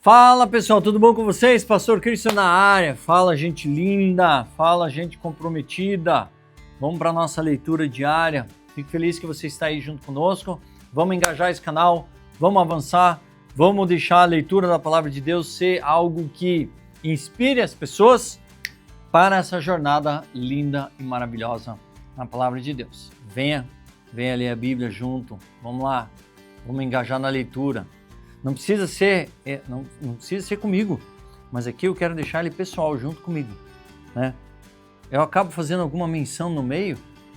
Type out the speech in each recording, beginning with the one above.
Fala pessoal, tudo bom com vocês? Pastor Cristian na área. Fala gente linda, fala gente comprometida. Vamos para a nossa leitura diária. Fico feliz que você está aí junto conosco. Vamos engajar esse canal, vamos avançar, vamos deixar a leitura da palavra de Deus ser algo que inspire as pessoas para essa jornada linda e maravilhosa na palavra de Deus. Venha ler a Bíblia junto. Vamos lá, vamos engajar na leitura. Não precisa ser comigo, mas aqui eu quero deixar ele pessoal junto comigo, né? Eu acabo fazendo alguma menção no meio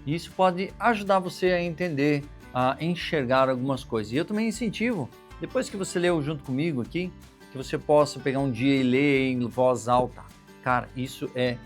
e isso pode ajudar você a entender, a enxergar algumas coisas. E eu também incentivo, depois que você leu junto comigo aqui, que você possa pegar um dia e ler em voz alta. Cara, isso é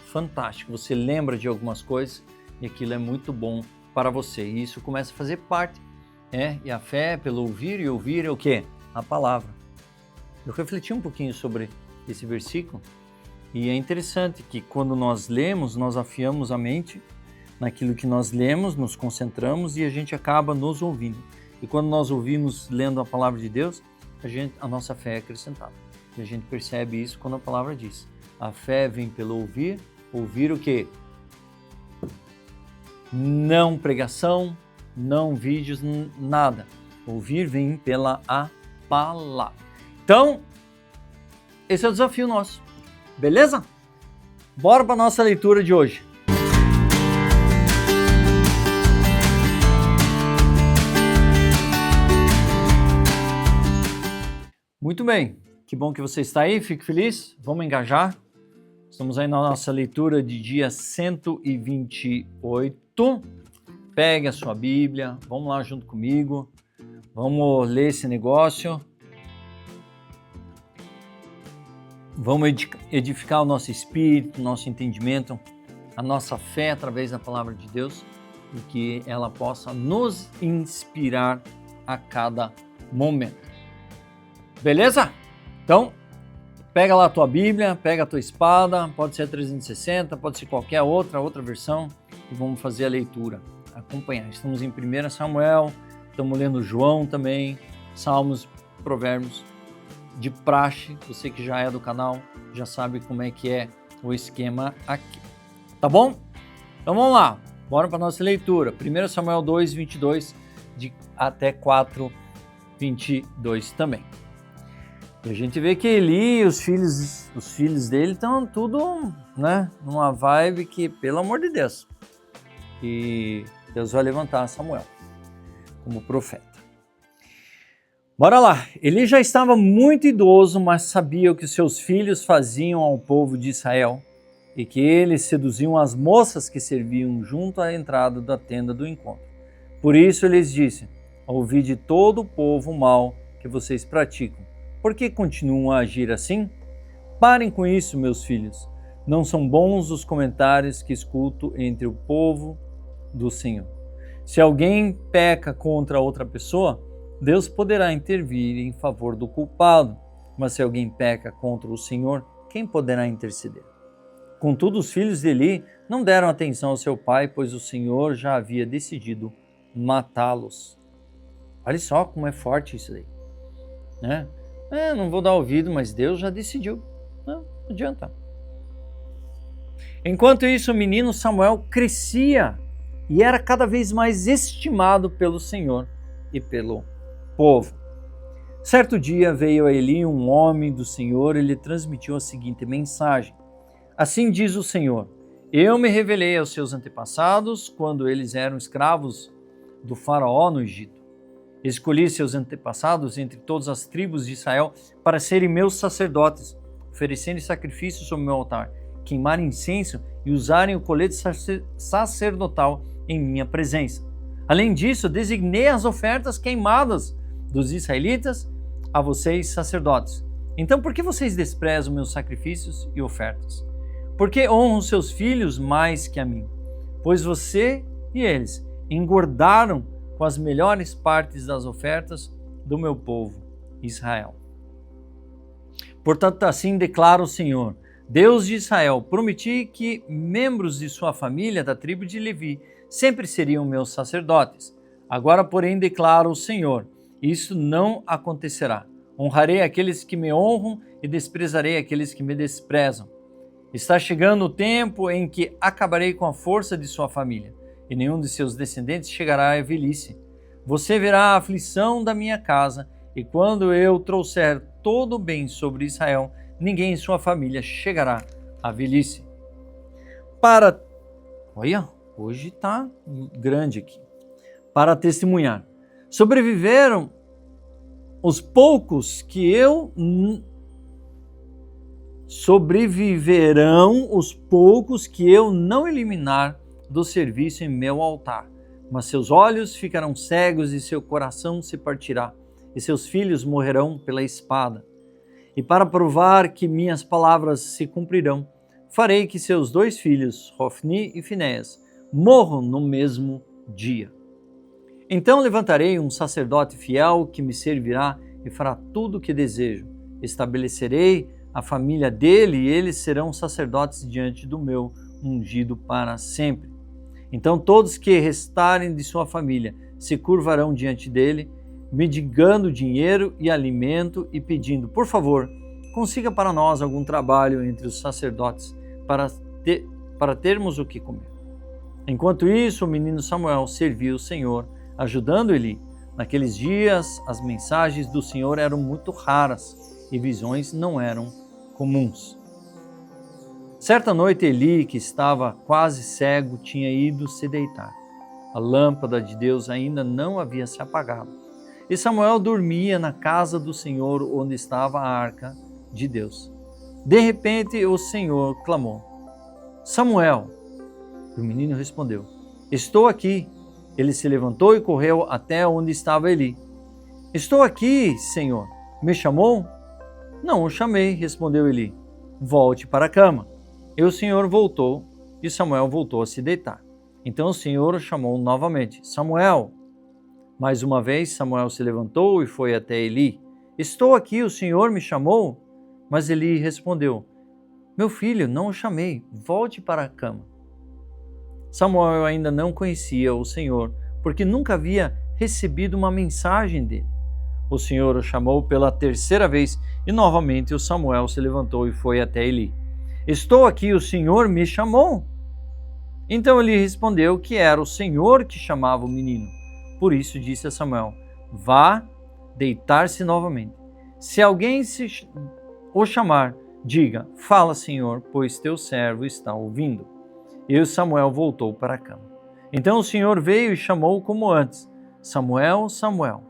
fantástico. Você lembra de algumas coisas e aquilo é muito bom para você. E isso começa a fazer parte. E a fé é pelo ouvir, e ouvir é o quê? A palavra. Eu refleti um pouquinho sobre esse versículo e é interessante que quando nós lemos, nós afiamos a mente naquilo que nós lemos, nos concentramos e a gente acaba nos ouvindo. E quando nós ouvimos lendo a palavra de Deus, a nossa fé é acrescentada. E a gente percebe isso quando a palavra diz. A fé vem pelo ouvir, ouvir o quê? Não pregação, não vídeos, nada. Ouvir vem pela a palavra. Então, esse é o desafio nosso. Beleza? Bora para a nossa leitura de hoje. Muito bem. Que bom que você está aí. Fico feliz. Vamos engajar. Estamos aí na nossa leitura de dia 128. Pegue a sua Bíblia, vamos lá junto comigo, vamos ler esse negócio, vamos edificar o nosso espírito, o nosso entendimento, a nossa fé através da palavra de Deus e que ela possa nos inspirar a cada momento. Beleza? Então, pega lá a tua Bíblia, pega a tua espada, pode ser a 360, pode ser qualquer outra versão e vamos fazer a leitura. Acompanhar. Estamos em 1 Samuel, estamos lendo João também, Salmos, Provérbios, de praxe. Você que já é do canal já sabe como é que é o esquema aqui. Tá bom? Então vamos lá, bora para a nossa leitura. 1 Samuel 2, 22 até 4, 22 também. E a gente vê que Eli e os filhos dele estão tudo, né, numa vibe que, pelo amor de Deus, e Deus vai levantar Samuel como profeta. Bora lá. Ele já estava muito idoso, mas sabia o que seus filhos faziam ao povo de Israel e que eles seduziam as moças que serviam junto à entrada da tenda do encontro. Por isso ele lhes disse: ouvi de todo o povo o mal que vocês praticam. Por que continuam a agir assim? Parem com isso, meus filhos. Não são bons os comentários que escuto entre o povo do Senhor. Se alguém peca contra outra pessoa, Deus poderá intervir em favor do culpado, mas se alguém peca contra o Senhor, quem poderá interceder? Contudo, os filhos de Eli não deram atenção ao seu pai, pois o Senhor já havia decidido matá-los. Olha só como é forte isso aí, né? Não vou dar ouvido, mas Deus já decidiu. Não adianta. Enquanto isso, o menino Samuel crescia e era cada vez mais estimado pelo Senhor e pelo povo. Certo dia veio a Eli um homem do Senhor e lhe transmitiu a seguinte mensagem: assim diz o Senhor, eu me revelei aos seus antepassados quando eles eram escravos do faraó no Egito. Escolhi seus antepassados entre todas as tribos de Israel para serem meus sacerdotes, oferecendo sacrifícios sobre o meu altar, queimarem incenso e usarem o colete sacerdotal em minha presença. Além disso, designei as ofertas queimadas dos israelitas a vocês, sacerdotes. Então, por que vocês desprezam meus sacrifícios e ofertas? Por que honram seus filhos mais que a mim? Pois você e eles engordaram com as melhores partes das ofertas do meu povo, Israel. Portanto, assim declara o Senhor, Deus de Israel: prometi que membros de sua família da tribo de Levi sempre seriam meus sacerdotes. Agora, porém, declara o Senhor: isso não acontecerá. Honrarei aqueles que me honram e desprezarei aqueles que me desprezam. Está chegando o tempo em que acabarei com a força de sua família, e nenhum de seus descendentes chegará à velhice. Você verá a aflição da minha casa, e quando eu trouxer todo o bem sobre Israel, ninguém em sua família chegará à velhice. Olha, hoje está grande aqui. Para testemunhar. Sobreviverão os poucos que eu não eliminar do serviço em meu altar. Mas seus olhos ficarão cegos e seu coração se partirá, e seus filhos morrerão pela espada. E para provar que minhas palavras se cumprirão, farei que seus 2 filhos, Hofni e Finéias, morram no mesmo dia. Então levantarei um sacerdote fiel que me servirá e fará tudo o que desejo. Estabelecerei a família dele e eles serão sacerdotes diante do meu ungido para sempre. Então todos que restarem de sua família se curvarão diante dele, mendigando dinheiro e alimento e pedindo, por favor, consiga para nós algum trabalho entre os sacerdotes para termos o que comer. Enquanto isso, o menino Samuel serviu o Senhor, ajudando Eli. Naqueles dias, as mensagens do Senhor eram muito raras e visões não eram comuns. Certa noite, Eli, que estava quase cego, tinha ido se deitar. A lâmpada de Deus ainda não havia se apagado. E Samuel dormia na casa do Senhor, onde estava a arca de Deus. De repente, o Senhor clamou: Samuel! E o menino respondeu: Estou aqui. Ele se levantou e correu até onde estava Eli. Estou aqui, Senhor. Me chamou? Não o chamei, respondeu Eli. Volte para a cama. E o Senhor voltou, e Samuel voltou a se deitar. Então o Senhor o chamou novamente: Samuel! Mais uma vez Samuel se levantou e foi até Eli. Estou aqui, o Senhor me chamou? Mas Eli respondeu: Meu filho, não o chamei. Volte para a cama. Samuel ainda não conhecia o Senhor, porque nunca havia recebido uma mensagem dele. O Senhor o chamou pela 3ª vez e novamente o Samuel se levantou e foi até Eli. Estou aqui, o Senhor me chamou? Então ele respondeu que era o Senhor que chamava o menino. Por isso disse a Samuel: Vá deitar-se novamente. Se alguém o chamar, diga: Fala, Senhor, pois teu servo está ouvindo. E Samuel voltou para a cama. Então o Senhor veio e chamou como antes: Samuel, Samuel.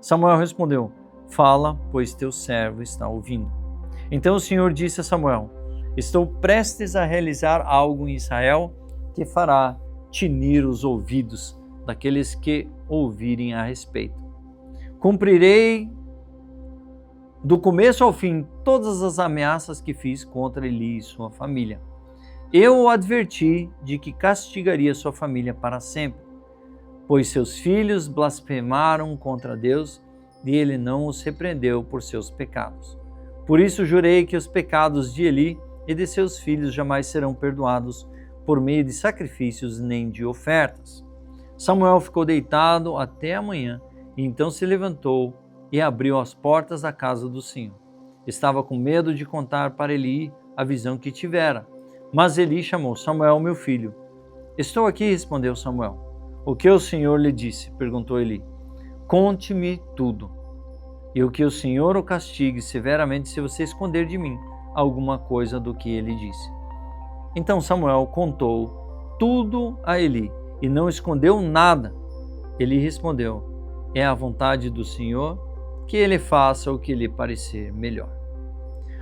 Samuel respondeu: Fala, pois teu servo está ouvindo. Então o Senhor disse a Samuel: Estou prestes a realizar algo em Israel que fará tinir os ouvidos daqueles que ouvirem a respeito. Cumprirei do começo ao fim todas as ameaças que fiz contra Eli e sua família. Eu o adverti de que castigaria sua família para sempre, pois seus filhos blasfemaram contra Deus e ele não os repreendeu por seus pecados. Por isso jurei que os pecados de Eli e de seus filhos jamais serão perdoados por meio de sacrifícios nem de ofertas. Samuel ficou deitado até a manhã e então se levantou e abriu as portas da casa do Senhor. Estava com medo de contar para Eli a visão que tivera. Mas Eli chamou: Samuel, meu filho. Estou aqui, respondeu Samuel. O que o Senhor lhe disse? Perguntou Eli. Conte-me tudo. E o que o Senhor o castigue severamente se você esconder de mim alguma coisa do que ele disse. Então Samuel contou tudo a Eli e não escondeu nada. Eli respondeu: É a vontade do Senhor que ele faça o que lhe parecer melhor.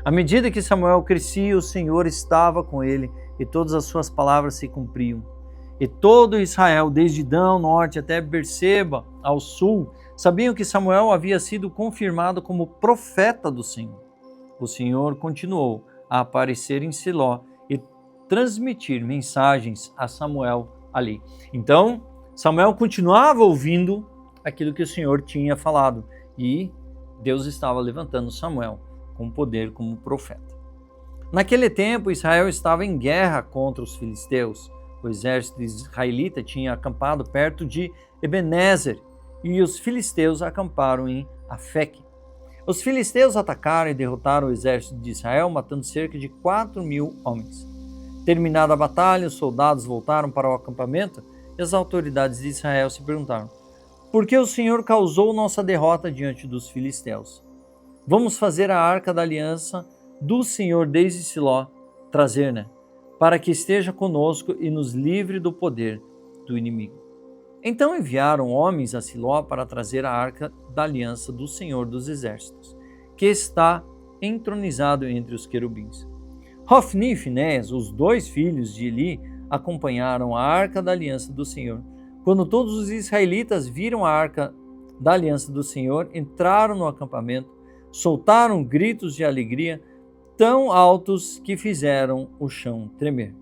À medida que Samuel crescia, o Senhor estava com ele e todas as suas palavras se cumpriam. E todo Israel, desde Dan ao norte até Berseba ao sul, sabiam que Samuel havia sido confirmado como profeta do Senhor. O Senhor continuou a aparecer em Siló e transmitir mensagens a Samuel ali. Então, Samuel continuava ouvindo aquilo que o Senhor tinha falado e Deus estava levantando Samuel com poder como profeta. Naquele tempo, Israel estava em guerra contra os filisteus. O exército israelita tinha acampado perto de Ebenezer e os filisteus acamparam em Afeque. Os filisteus atacaram e derrotaram o exército de Israel, matando cerca de 4.000 homens. Terminada a batalha, os soldados voltaram para o acampamento e as autoridades de Israel se perguntaram: por que o Senhor causou nossa derrota diante dos filisteus? Vamos fazer a arca da aliança do Senhor desde Siló, trazer-na, para que esteja conosco e nos livre do poder do inimigo. Então enviaram homens a Siló para trazer a arca da aliança do Senhor dos Exércitos, que está entronizado entre os querubins. Hofni e Finéias, os 2 filhos de Eli, acompanharam a arca da aliança do Senhor. Quando todos os israelitas viram a arca da aliança do Senhor, entraram no acampamento, soltaram gritos de alegria tão altos que fizeram o chão tremer.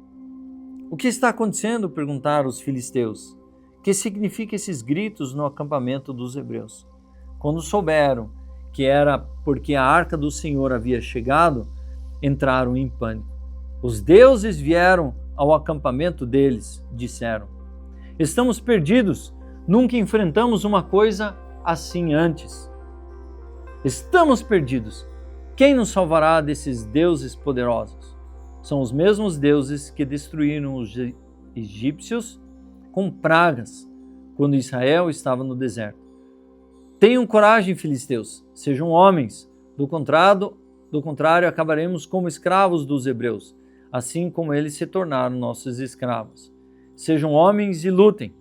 O que está acontecendo? Perguntaram os filisteus. O que significam esses gritos no acampamento dos hebreus? Quando souberam que era porque a arca do Senhor havia chegado, entraram em pânico. Os deuses vieram ao acampamento deles, disseram. Estamos perdidos, nunca enfrentamos uma coisa assim antes. Estamos perdidos. Quem nos salvará desses deuses poderosos? São os mesmos deuses que destruíram os egípcios com pragas, quando Israel estava no deserto. Tenham coragem, filisteus, sejam homens, do contrário acabaremos como escravos dos hebreus, assim como eles se tornaram nossos escravos. Sejam homens e lutem.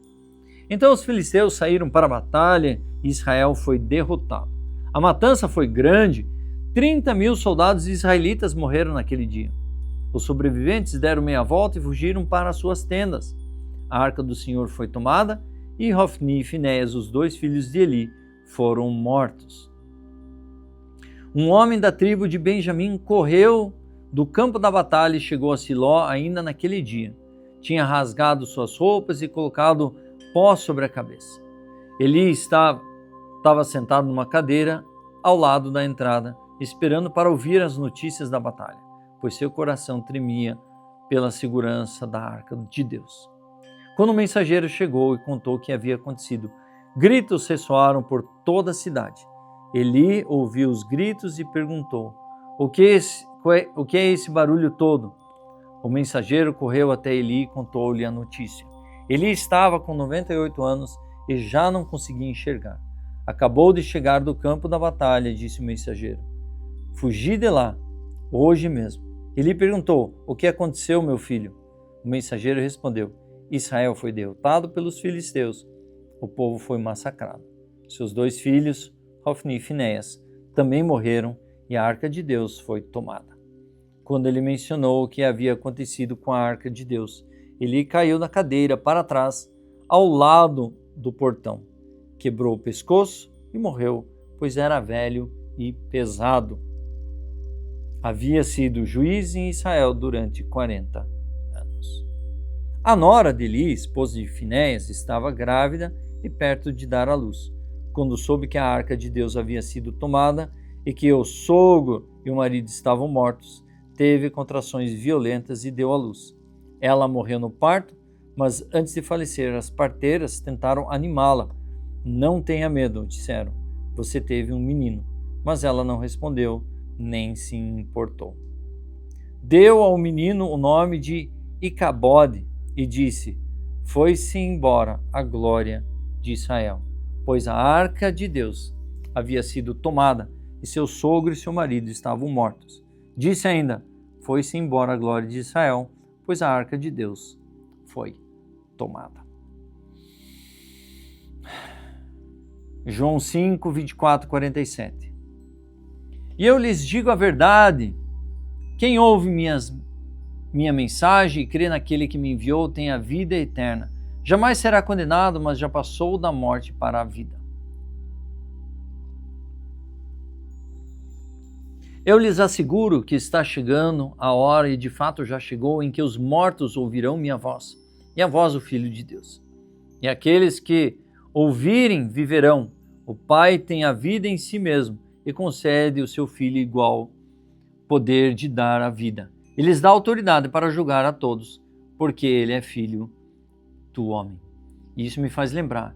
Então os filisteus saíram para a batalha e Israel foi derrotado. A matança foi grande, 30.000 soldados israelitas morreram naquele dia. Os sobreviventes deram meia volta e fugiram para suas tendas. A arca do Senhor foi tomada e Hofni e Finéias, os 2 filhos de Eli, foram mortos. Um homem da tribo de Benjamim correu do campo da batalha e chegou a Siló ainda naquele dia. Tinha rasgado suas roupas e colocado pó sobre a cabeça. Eli estava sentado numa cadeira ao lado da entrada, esperando para ouvir as notícias da batalha, pois seu coração tremia pela segurança da arca de Deus. Quando o mensageiro chegou e contou o que havia acontecido, gritos ressoaram por toda a cidade. Eli ouviu os gritos e perguntou: o que é esse barulho todo? O mensageiro correu até Eli e contou-lhe a notícia. Eli estava com 98 anos e já não conseguia enxergar. Acabou de chegar do campo da batalha, disse o mensageiro. Fugi de lá, hoje mesmo. Eli perguntou: o que aconteceu, meu filho? O mensageiro respondeu: Israel foi derrotado pelos filisteus. O povo foi massacrado. Seus 2 filhos, Hofni e Finéias, também morreram e a arca de Deus foi tomada. Quando ele mencionou o que havia acontecido com a arca de Deus, Eli caiu na cadeira para trás, ao lado do portão. Quebrou o pescoço e morreu, pois era velho e pesado. Havia sido juiz em Israel durante 40 anos. A nora de Eli, esposa de Finéias, estava grávida e perto de dar à luz. Quando soube que a arca de Deus havia sido tomada e que o sogro e o marido estavam mortos, teve contrações violentas e deu à luz. Ela morreu no parto, mas antes de falecer, as parteiras tentaram animá-la. Não tenha medo, disseram. Você teve um menino. Mas ela não respondeu, nem se importou. Deu ao menino o nome de Icabode e disse: foi-se embora a glória de Israel, pois a arca de Deus havia sido tomada e seu sogro e seu marido estavam mortos. Disse ainda: foi-se embora a glória de Israel, pois a arca de Deus foi tomada. João 5, 24, 47. E eu lhes digo a verdade: quem ouve minha mensagem e crê naquele que me enviou tem a vida eterna. Jamais será condenado, mas já passou da morte para a vida. Eu lhes asseguro que está chegando a hora, e de fato já chegou, em que os mortos ouvirão minha voz, e a voz do Filho de Deus. E aqueles que ouvirem viverão. O Pai tem a vida em si mesmo e concede ao seu Filho igual poder de dar a vida. Ele lhes dá autoridade para julgar a todos, porque ele é filho do homem. E isso me faz lembrar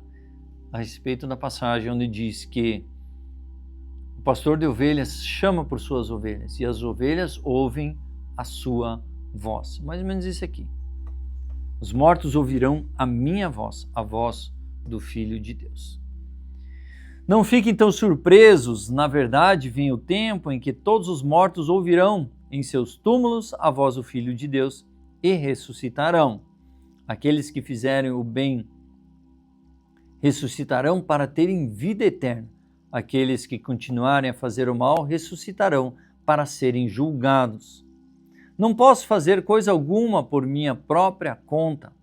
a respeito da passagem onde diz que O pastor de ovelhas chama por suas ovelhas e as ovelhas ouvem a sua voz. Mais ou menos isso aqui. Os mortos ouvirão a minha voz, a voz do Filho de Deus. Não fiquem então surpresos, na verdade vem o tempo em que todos os mortos ouvirão em seus túmulos a voz do Filho de Deus e ressuscitarão. Aqueles que fizerem o bem ressuscitarão para terem vida eterna. Aqueles que continuarem a fazer o mal ressuscitarão para serem julgados. Não posso fazer coisa alguma por minha própria conta.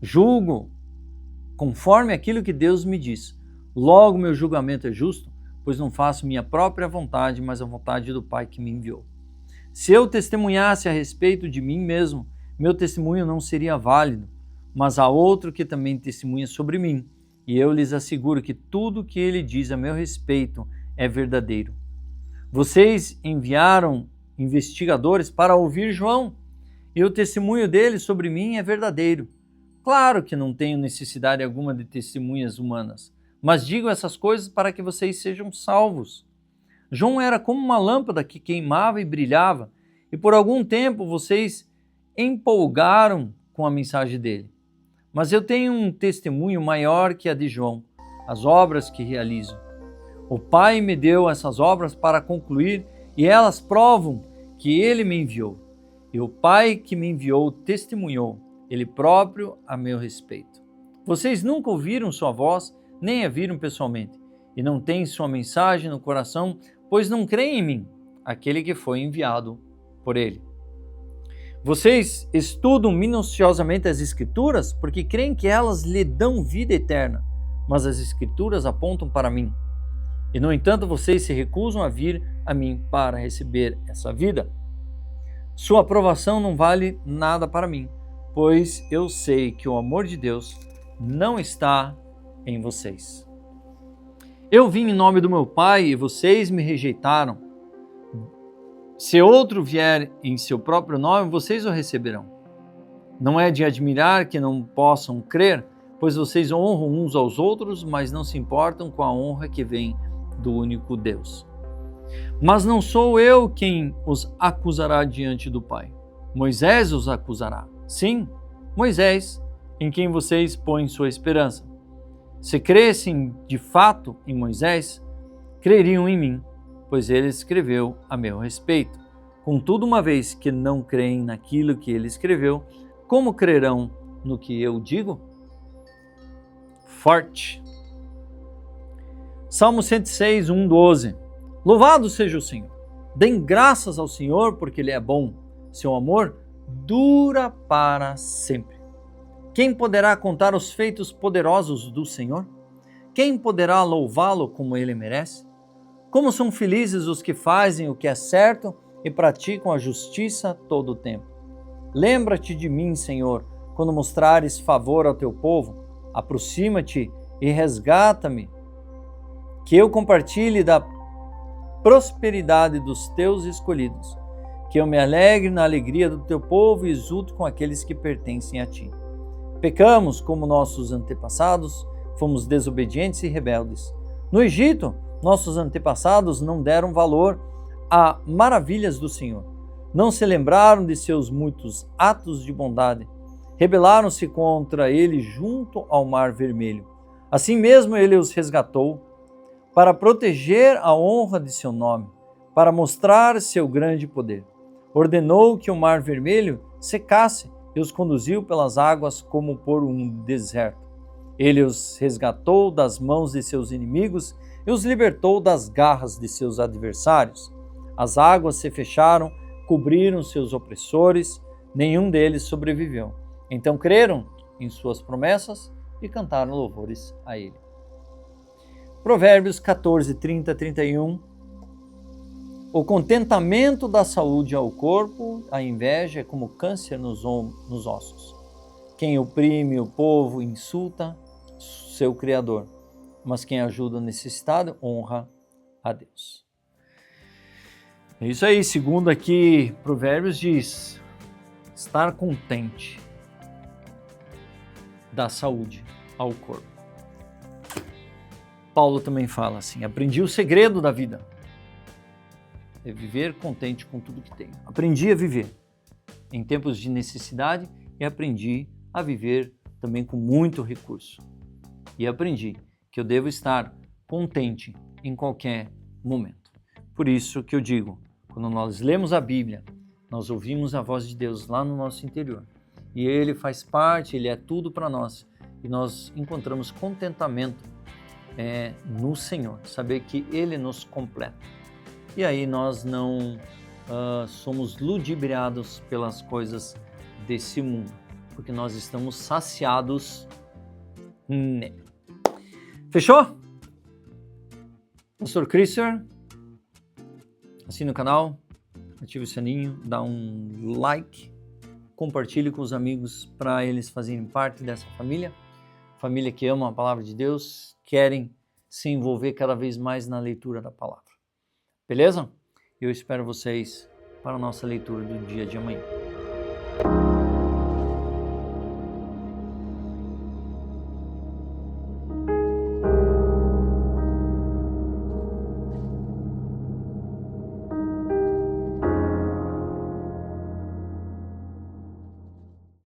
Julgo conforme aquilo que Deus me diz. Logo, meu julgamento é justo, pois não faço minha própria vontade, mas a vontade do Pai que me enviou. Se eu testemunhasse a respeito de mim mesmo, meu testemunho não seria válido, mas há outro que também testemunha sobre mim, e eu lhes asseguro que tudo o que ele diz a meu respeito é verdadeiro. Vocês enviaram investigadores para ouvir João, e o testemunho dele sobre mim é verdadeiro. Claro que não tenho necessidade alguma de testemunhas humanas, mas digo essas coisas para que vocês sejam salvos. João era como uma lâmpada que queimava e brilhava, e por algum tempo vocês empolgaram com a mensagem dele. Mas eu tenho um testemunho maior que a de João, as obras que realizo. O Pai me deu essas obras para concluir, e elas provam que ele me enviou. E o Pai que me enviou testemunhou, ele próprio, a meu respeito. Vocês nunca ouviram sua voz, nem a viram pessoalmente, e não têm sua mensagem no coração, pois não creem em mim, aquele que foi enviado por ele. Vocês estudam minuciosamente as Escrituras porque creem que elas lhe dão vida eterna, mas as Escrituras apontam para mim. E, no entanto, vocês se recusam a vir a mim para receber essa vida. Sua aprovação não vale nada para mim, pois eu sei que o amor de Deus não está em vocês. Eu vim em nome do meu Pai e vocês me rejeitaram. Se outro vier em seu próprio nome, vocês o receberão. Não é de admirar que não possam crer, pois vocês honram uns aos outros, mas não se importam com a honra que vem do único Deus. Mas não sou eu quem os acusará diante do Pai. Moisés os acusará. Sim, Moisés, em quem vocês põem sua esperança. Se crescem de fato em Moisés, creriam em mim, pois ele escreveu a meu respeito. Contudo, uma vez que não creem naquilo que ele escreveu, como crerão no que eu digo? Forte. Salmo 106, 1:12. Louvado seja o Senhor. Deem graças ao Senhor, porque Ele é bom. Seu amor dura para sempre. Quem poderá contar os feitos poderosos do Senhor? Quem poderá louvá-lo como Ele merece? Como são felizes os que fazem o que é certo e praticam a justiça todo o tempo. Lembra-te de mim, Senhor, quando mostrares favor ao teu povo. Aproxima-te e resgata-me, que eu compartilhe da prosperidade dos teus escolhidos, que eu me alegre na alegria do teu povo e exulto com aqueles que pertencem a ti. Pecamos como nossos antepassados, fomos desobedientes e rebeldes. No Egito, nossos antepassados não deram valor a maravilhas do Senhor. Não se lembraram de seus muitos atos de bondade. Rebelaram-se contra ele junto ao Mar Vermelho. Assim mesmo ele os resgatou para proteger a honra de seu nome, para mostrar seu grande poder. Ordenou que o Mar Vermelho secasse e os conduziu pelas águas como por um deserto. Ele os resgatou das mãos de seus inimigos e os libertou das garras de seus adversários. As águas se fecharam, cobriram seus opressores, nenhum deles sobreviveu. Então creram em suas promessas e cantaram louvores a ele. Provérbios 14, 30, 31. O contentamento dá saúde ao corpo, a inveja é como câncer nos ossos. Quem oprime o povo insulta seu Criador, mas quem ajuda o necessitado honra a Deus. É isso aí, segundo aqui Provérbios diz, estar contente dá saúde ao corpo. Paulo também fala assim: aprendi o segredo da vida, é viver contente com tudo que tenho. Aprendi a viver em tempos de necessidade e aprendi a viver também com muito recurso. E aprendi que eu devo estar contente em qualquer momento. Por isso que eu digo, quando nós lemos a Bíblia, nós ouvimos a voz de Deus lá no nosso interior. E Ele faz parte, Ele é tudo para nós. E nós encontramos contentamento no Senhor, saber que Ele nos completa. E aí nós não somos ludibriados pelas coisas desse mundo, porque nós estamos saciados nele. Fechou? Pastor Christian, assine o canal, ative o sininho, dá um like, compartilhe com os amigos para eles fazerem parte dessa família que ama a palavra de Deus, querem se envolver cada vez mais na leitura da palavra. Beleza? Eu espero vocês para a nossa leitura do dia de amanhã.